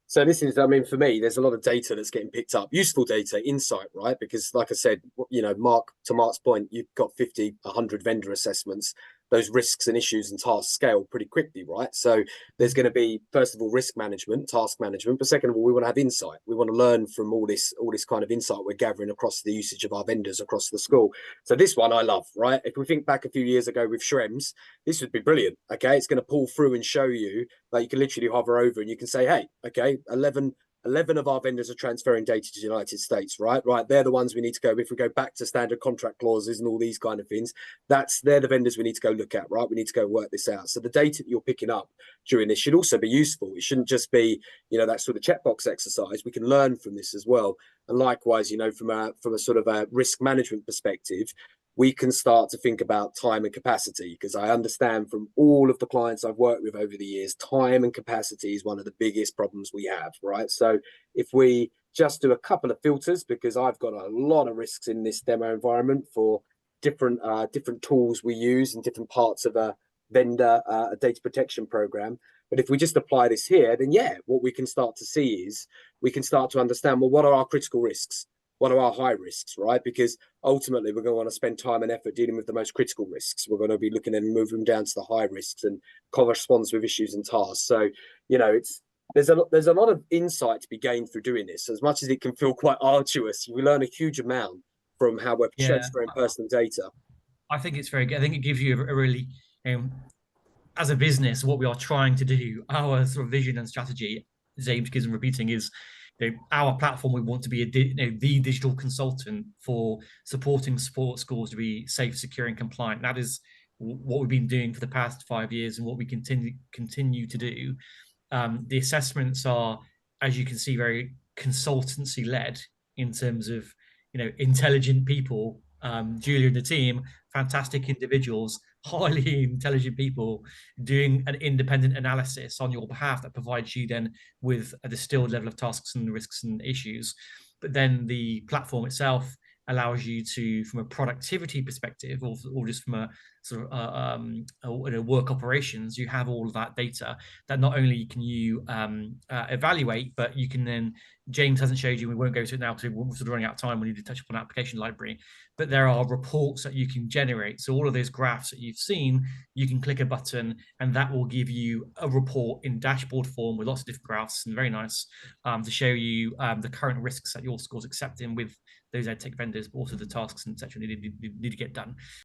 So this is, I mean, for me, there's a lot of data that's getting picked up, useful data, insight, right? Because like I said, to Mark's point, you've got 50, 100 vendor assessments. Those risks and issues and tasks scale pretty quickly, right? So there's going to be, first of all, risk management, task management, but second of all, we want to have insight. We want to learn from all this kind of insight we're gathering across the usage of our vendors across the school. So this one I love, right? If we think back a few years ago with Shrems, this would be brilliant. Okay, it's going to pull through and show you that you can literally hover over and you can say, hey, okay, 11 of our vendors are transferring data to the United States, right? Right. They're the ones we need to go. If we go back to standard contract clauses and all these kind of things, they're the vendors we need to go look at, right? We need to go work this out. So the data that you're picking up during this should also be useful. It shouldn't just be, that sort of checkbox exercise. We can learn from this as well. And likewise, from a sort of a risk management perspective, we can start to think about time and capacity, because I understand from all of the clients I've worked with over the years, time and capacity is one of the biggest problems we have, right? So if we just do a couple of filters, because I've got a lot of risks in this demo environment for different tools we use in different parts of a vendor a data protection program. But if we just apply this here, then yeah, what we can start to see is we can start to understand, well, what are our critical risks? What are our high risks, right? Because ultimately we're going to want to spend time and effort dealing with the most critical risks. We're going to be looking at moving them down to the high risks and corresponds with issues and tasks. So, it's there's a lot of insight to be gained through doing this. As much as it can feel quite arduous, we learn a huge amount from how we're Yeah, transferring personal data. I think it's very good. I think it gives you a really, as a business, what we are trying to do, our sort of vision and strategy, James keeps on repeating, is our platform. We want to be the digital consultant for supporting sports schools to be safe, secure, and compliant. That is what we've been doing for the past 5 years, and what we continue to do. The assessments are, as you can see, very consultancy led in terms of intelligent people. Julia and the team, fantastic individuals, highly intelligent people doing an independent analysis on your behalf that provides you then with a distilled level of tasks and risks and issues. But then the platform itself allows you to, from a productivity perspective, or just from a sort of work operations, you have all of that data that not only can you evaluate, but you can then, James hasn't showed you, we won't go to it now because we're sort of running out of time. We need to touch upon application library, but there are reports that you can generate. So all of those graphs that you've seen, you can click a button and that will give you a report in dashboard form with lots of different graphs, and very nice, to show you the current risks that your school's accepting with those ed tech vendors, but also the tasks and etc. need to get done.